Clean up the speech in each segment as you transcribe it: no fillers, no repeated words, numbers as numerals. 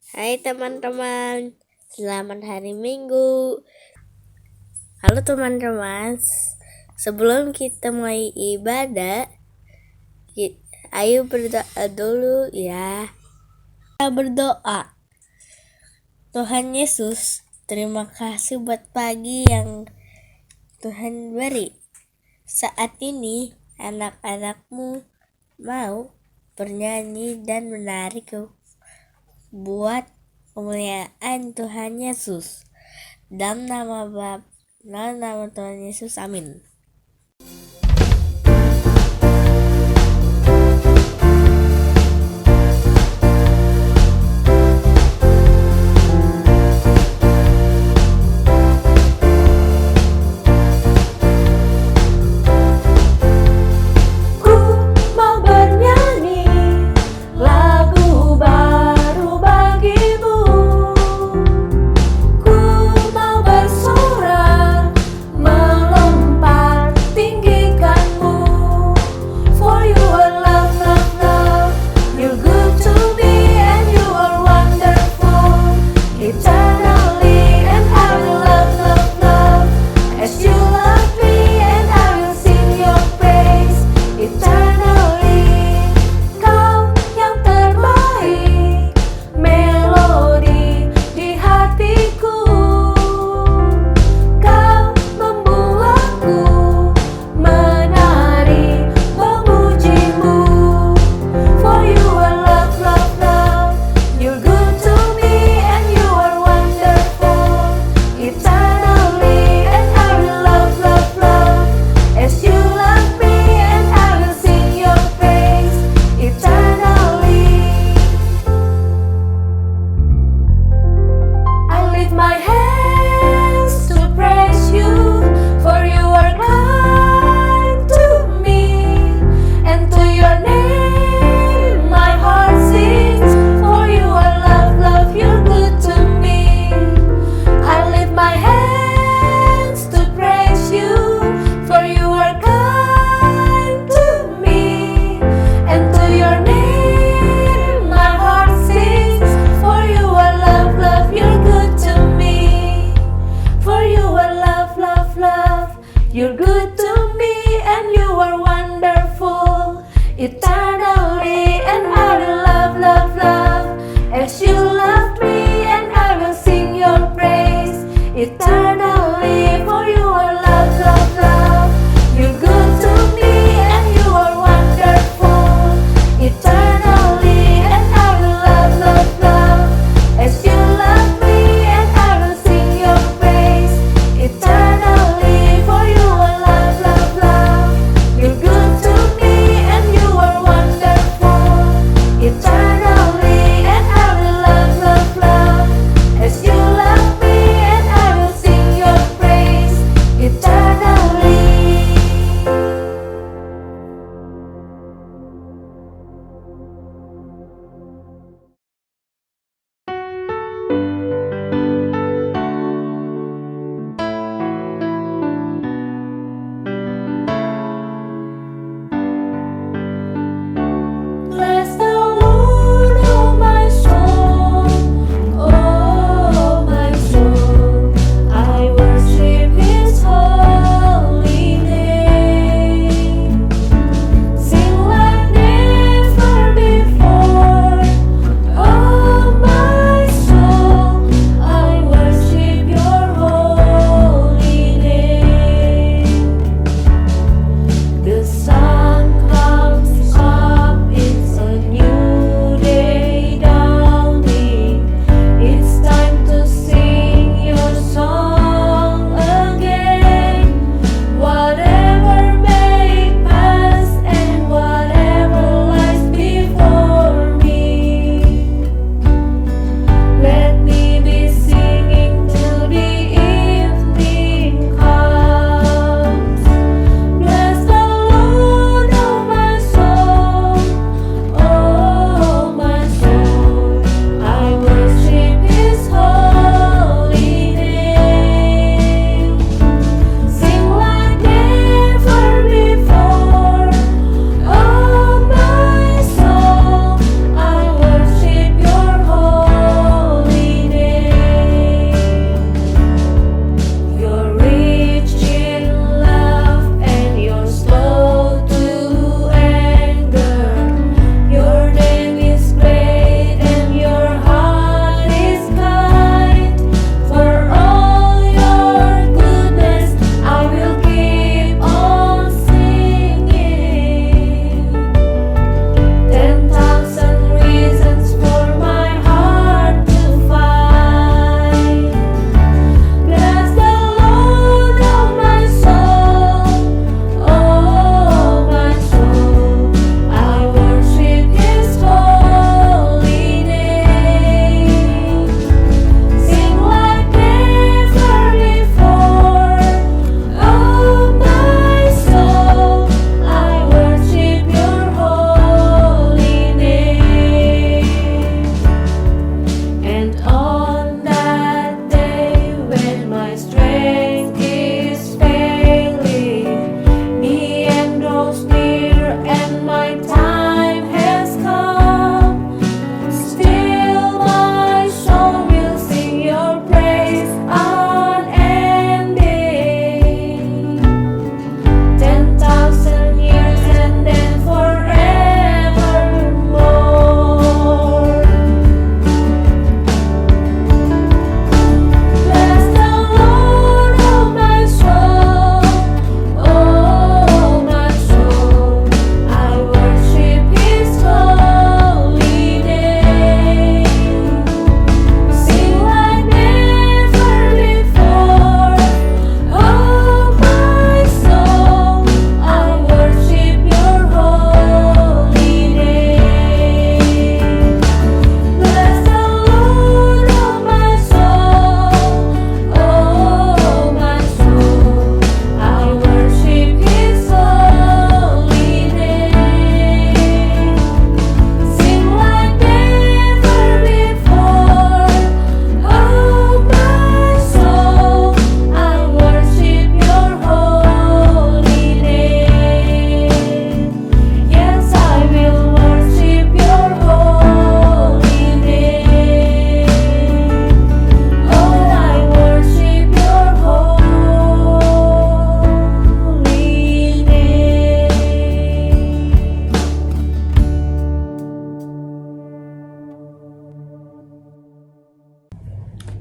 Hai teman-teman, selamat hari Minggu. Halo teman-teman, sebelum kita mulai ibadah, ayo berdoa dulu ya. Kita berdoa. Tuhan Yesus, terima kasih buat pagi yang Tuhan beri. Saat ini anak-anakmu mau bernyanyi dan menari buat kemuliaan Tuhan Yesus. Dalam nama Tuhan Yesus, amin. Melompat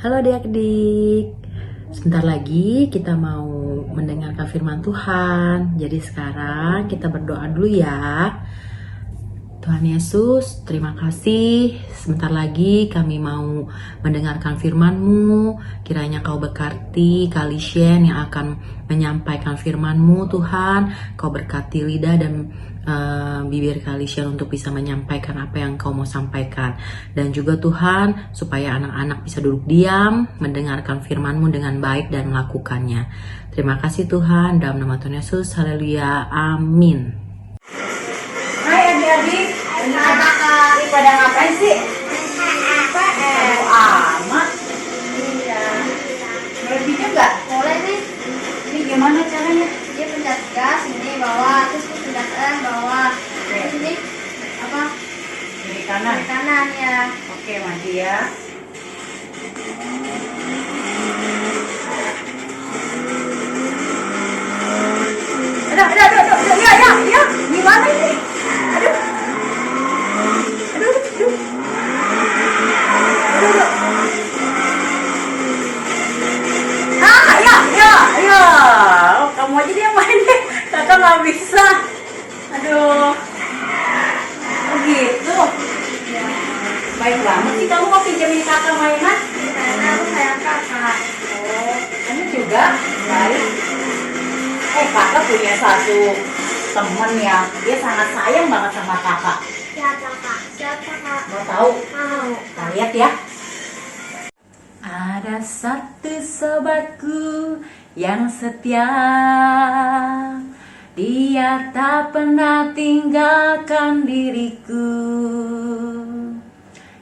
Halo adik-adik, sebentar lagi kita mau mendengarkan firman Tuhan. Jadi sekarang kita berdoa dulu ya. Tuhan Yesus, terima kasih. Sebentar lagi kami mau mendengarkan firman-Mu. Kiranya Kau berkati Kalisien yang akan menyampaikan firman-Mu, Tuhan. Kau berkati lidah dan bibir Kalisien untuk bisa menyampaikan apa yang Kau mau sampaikan. Dan juga Tuhan, supaya anak-anak bisa duduk diam, mendengarkan firman-Mu dengan baik dan melakukannya. Terima kasih Tuhan, dalam nama Tuhan Yesus, haleluya, amin. Hai adik-adik, ini pada ngapain sih? Amat. Iya. Boleh pinjam nggak? Boleh nih. Ini gimana caranya? Dia pencet gas ini bawah, terus dia pencet rem bawah. Oke. Terus ini apa? Kiri kanan. Kiri kanan ya. Oke, maju ya. Aduh, ya. Gimana ini? Aduh. Ya. Oh, kamu aja dia main deh. Kakak nggak bisa. Aduh. Oh gitu. Baik banget sih kamu mau pinjemin kakak mainan. Karena aku sayang kakak. Oh, kamu juga baik. Kakak punya satu temen ya, dia sangat sayang banget sama kakak. Siapa kak? Siapa kak? Mau tahu? Mau. Kita lihat ya. Ada satu sobatku yang setia, dia tak pernah tinggalkan diriku.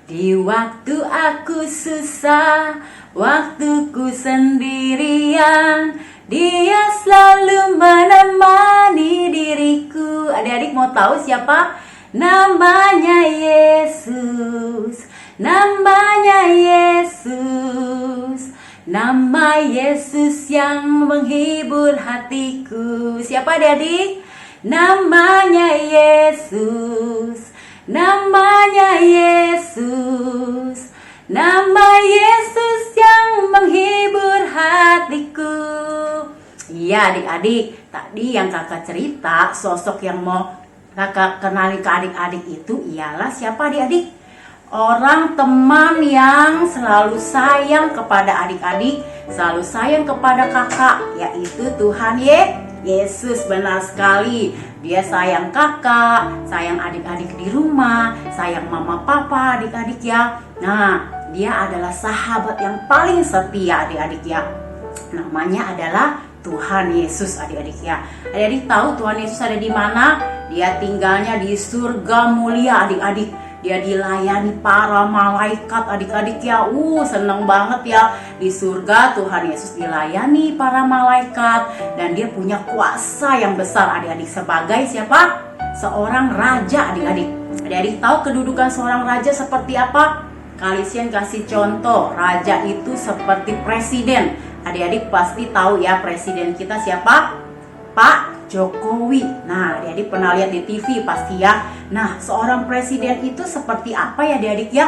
Di waktu aku susah, waktuku sendirian, dia selalu menemani diriku. Adik-adik mau tahu siapa? Namanya Yesus. Namanya Yesus. Nama Yesus yang menghibur hatiku. Siapa adik-adik? Namanya Yesus. Namanya Yesus. Nama Yesus yang menghibur hatiku. Iya adik-adik, tadi yang kakak cerita, sosok yang mau kakak kenali ke adik-adik itu ialah siapa adik-adik? Orang teman yang selalu sayang kepada adik-adik, selalu sayang kepada kakak, yaitu Tuhan Yesus. Benar sekali. Dia sayang kakak, sayang adik-adik di rumah, sayang mama papa adik-adik ya. Nah, dia adalah sahabat yang paling setia adik-adik ya. Namanya adalah Tuhan Yesus adik-adik ya. Adik-adik tahu Tuhan Yesus ada di mana? Dia tinggalnya di surga mulia adik-adik. Dia dilayani para malaikat adik-adik ya. Seneng banget ya. Di surga Tuhan Yesus dilayani para malaikat. Dan dia punya kuasa yang besar adik-adik. Sebagai siapa? Seorang raja adik-adik. Adik-adik tahu kedudukan seorang raja seperti apa? Kalisien kasih contoh. Raja itu seperti presiden. Adik-adik pasti tahu ya presiden kita siapa? Pak Jokowi. Nah, adik-adik pernah lihat di TV pasti ya. Nah, seorang presiden itu seperti apa ya adik-adik ya?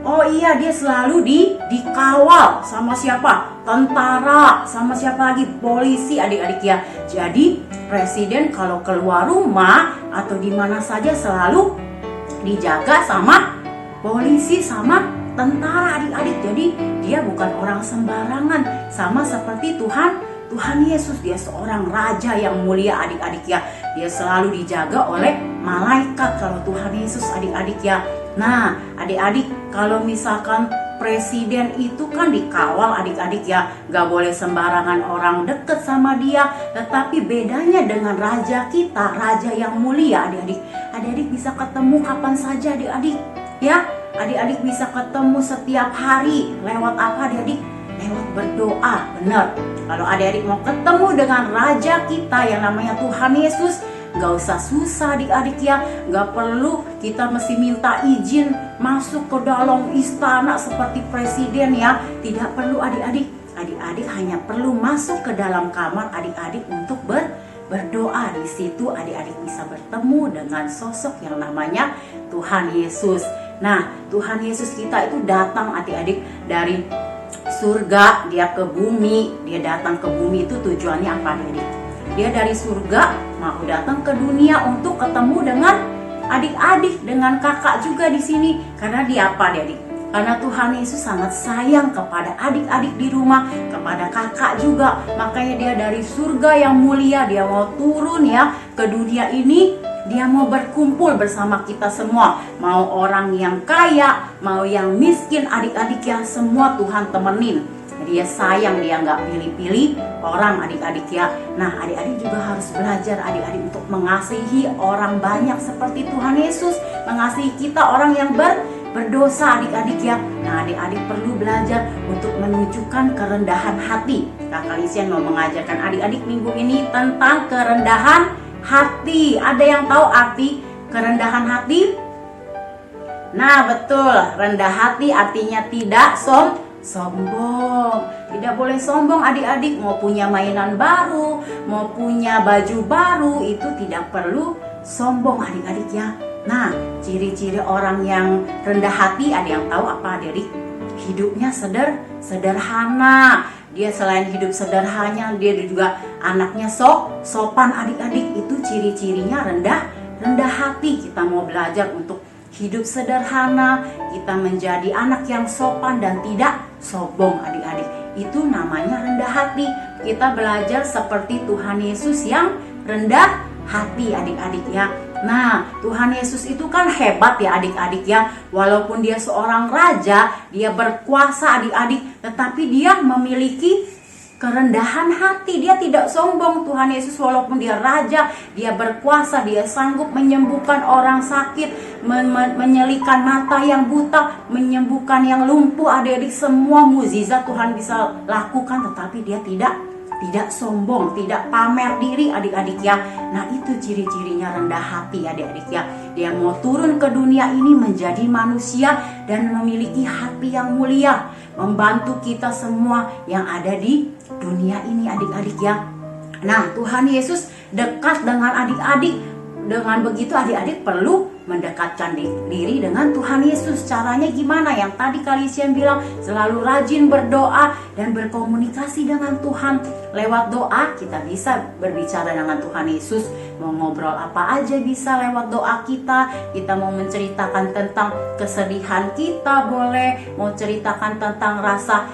Oh iya, dia selalu dikawal sama siapa? Tentara, sama siapa lagi? Polisi adik-adik ya. Jadi, presiden kalau keluar rumah atau di mana saja selalu dijaga sama polisi sama tentara adik-adik. Jadi, dia bukan orang sembarangan. Sama seperti Tuhan Yesus, dia seorang raja yang mulia adik-adik ya. Dia selalu dijaga oleh malaikat kalau Tuhan Yesus adik-adik ya. Nah adik-adik, kalau misalkan presiden itu kan dikawal adik-adik ya. Gak boleh sembarangan orang deket sama dia. Tetapi bedanya dengan raja kita, raja yang mulia adik-adik. Adik-adik bisa ketemu kapan saja adik-adik ya. Adik-adik bisa ketemu setiap hari. Lewat apa adik-adik? Lewat berdoa, benar. Kalau adik-adik mau ketemu dengan raja kita yang namanya Tuhan Yesus, gak usah susah adik-adik ya. Gak perlu kita mesti minta izin masuk ke dalam istana seperti presiden ya. Tidak perlu adik-adik. Adik-adik hanya perlu masuk ke dalam kamar adik-adik untuk berdoa. Di situ adik-adik bisa bertemu dengan sosok yang namanya Tuhan Yesus. Nah, Tuhan Yesus kita itu datang adik-adik dari surga, dia ke bumi. Dia datang ke bumi itu tujuannya apa adik-adik? Dia dari surga mau datang ke dunia untuk ketemu dengan adik-adik, dengan kakak juga di sini. Karena dia apa adik-adik? Karena Tuhan Yesus sangat sayang kepada adik-adik di rumah, kepada kakak juga. Makanya dia dari surga yang mulia, dia mau turun ya ke dunia ini. Dia mau berkumpul bersama kita semua. Mau orang yang kaya, mau yang miskin, adik-adik yang semua Tuhan temenin. Dia sayang, dia nggak pilih-pilih orang adik-adik ya. Nah, adik-adik juga harus belajar adik-adik untuk mengasihi orang banyak seperti Tuhan Yesus. Mengasihi kita orang yang berdosa adik-adik ya. Nah, adik-adik perlu belajar untuk menunjukkan kerendahan hati. Kakak Lisian mau mengajarkan adik-adik minggu ini tentang kerendahan hati. Ada yang tahu arti kerendahan hati? Nah, betul. Rendah hati artinya tidak sombong. Tidak boleh sombong adik-adik. Mau punya mainan baru, mau punya baju baru, itu tidak perlu sombong adik-adik ya. Nah, ciri-ciri orang yang rendah hati, ada yang tahu apa adik-adik? Hidupnya sederhana. Dia selain hidup sederhana, dia juga anaknya sopan adik-adik. Itu ciri-cirinya rendah hati. Kita mau belajar untuk hidup sederhana, kita menjadi anak yang sopan dan tidak sombong adik-adik. Itu namanya rendah hati. Kita belajar seperti Tuhan Yesus yang rendah hati adik-adik ya. Nah, Tuhan Yesus itu kan hebat ya adik-adik ya. Walaupun dia seorang raja, dia berkuasa adik-adik, tetapi dia memiliki kerendahan hati. Dia tidak sombong. Tuhan Yesus walaupun dia raja, dia berkuasa, dia sanggup menyembuhkan orang sakit, menyelikan mata yang buta, menyembuhkan yang lumpuh. Adik-adik, semua mukjizat Tuhan bisa lakukan, tetapi dia tidak sombong, tidak pamer diri adik-adik ya. Nah, itu ciri-cirinya rendah hati adik-adik ya. Dia mau turun ke dunia ini menjadi manusia dan memiliki hati yang mulia, membantu kita semua yang ada di dunia ini adik-adik ya. Nah, Tuhan Yesus dekat dengan adik-adik. Dengan begitu adik-adik perlu mendekatkan diri dengan Tuhan Yesus. Caranya gimana? Yang tadi Kalisian bilang, selalu rajin berdoa dan berkomunikasi dengan Tuhan. Lewat doa kita bisa berbicara dengan Tuhan Yesus. Mau ngobrol apa aja bisa lewat doa kita. Kita mau menceritakan tentang kesedihan kita boleh. Mau ceritakan tentang rasa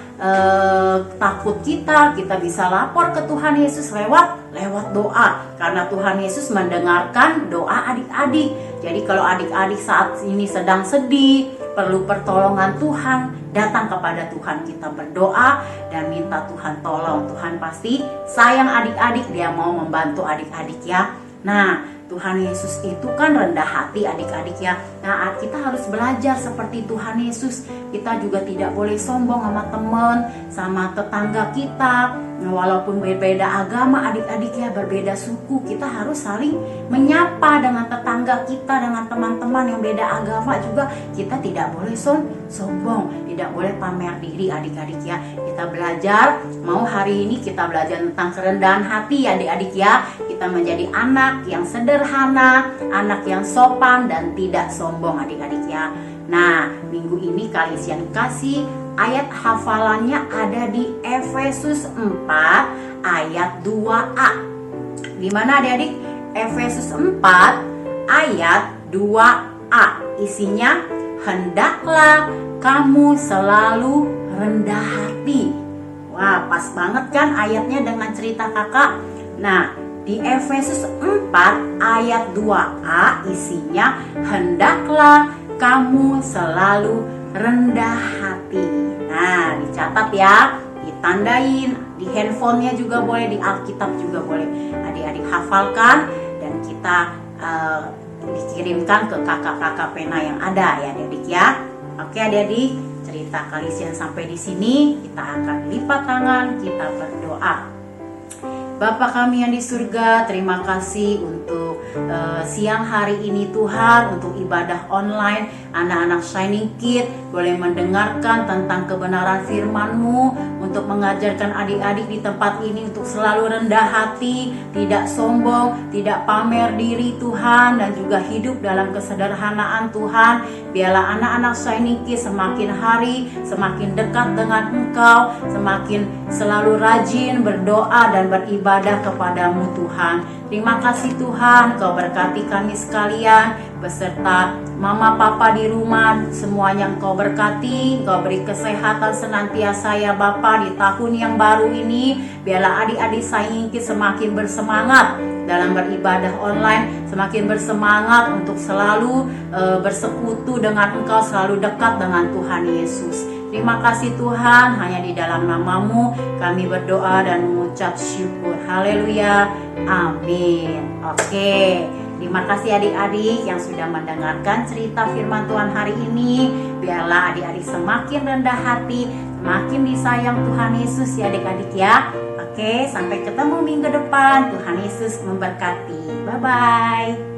takut kita bisa lapor ke Tuhan Yesus lewat doa. Karena Tuhan Yesus mendengarkan doa adik-adik. Jadi kalau adik-adik saat ini sedang sedih, perlu pertolongan Tuhan, datang kepada Tuhan, kita berdoa dan minta Tuhan tolong. Tuhan pasti sayang adik-adik, dia mau membantu adik-adik ya. Nah, Tuhan Yesus itu kan rendah hati adik-adik ya. Nah, kita harus belajar seperti Tuhan Yesus. Kita juga tidak boleh sombong sama teman, sama tetangga kita. Walaupun berbeda agama adik-adik ya, berbeda suku, kita harus saling menyapa dengan tetangga kita, dengan teman-teman yang beda agama juga. Kita tidak boleh sombong, tidak boleh pamer diri adik-adik ya. Kita belajar, mau hari ini kita belajar tentang kerendahan hati adik-adik ya. Kita menjadi anak yang sederhana, anak yang sopan dan tidak sombong adik-adik ya. Nah, minggu ini Kalisian kasih ayat hafalannya ada di Efesus 4 ayat 2a. Di mana adik-adik? Efesus 4 ayat 2a. Isinya, hendaklah kamu selalu rendah hati. Wah, pas banget kan ayatnya dengan cerita kakak. Nah, di Efesus 4 ayat 2a isinya, hendaklah kamu selalu rendah hati. Nah, dicatat ya, ditandain, di handphonenya juga boleh, di Alkitab juga boleh. Adik-adik hafalkan dan kita dikirimkan ke kakak-kakak pena yang ada ya adik-adik ya. Oke adik-adik, cerita Kalisian sampai di sini. Kita akan lipat tangan, kita berdoa. Bapa kami yang di surga, terima kasih untuk untuk siang hari ini Tuhan, untuk ibadah online. Anak-anak Shining Kid boleh mendengarkan tentang kebenaran firman-Mu, untuk mengajarkan adik-adik di tempat ini untuk selalu rendah hati, tidak sombong, tidak pamer diri Tuhan, dan juga hidup dalam kesederhanaan Tuhan. Biarlah anak-anak Shining Kid semakin hari semakin dekat dengan Engkau, semakin selalu rajin berdoa dan beribadah kepadamu Tuhan. Terima kasih Tuhan, Kau berkati kami sekalian beserta mama papa di rumah, semuanya Engkau berkati, Engkau beri kesehatan senantiasa ya Bapa di tahun yang baru ini. Biarlah adik-adik Shining Kid semakin bersemangat dalam beribadah online, semakin bersemangat untuk selalu bersekutu dengan Engkau, selalu dekat dengan Tuhan Yesus. Terima kasih Tuhan, hanya di dalam nama-Mu kami berdoa dan mengucap syukur. Haleluya, amin. Oke, terima kasih adik-adik yang sudah mendengarkan cerita firman Tuhan hari ini. Biarlah adik-adik semakin rendah hati, semakin disayang Tuhan Yesus ya adik-adik ya. Oke, sampai ketemu minggu depan. Tuhan Yesus memberkati. Bye-bye.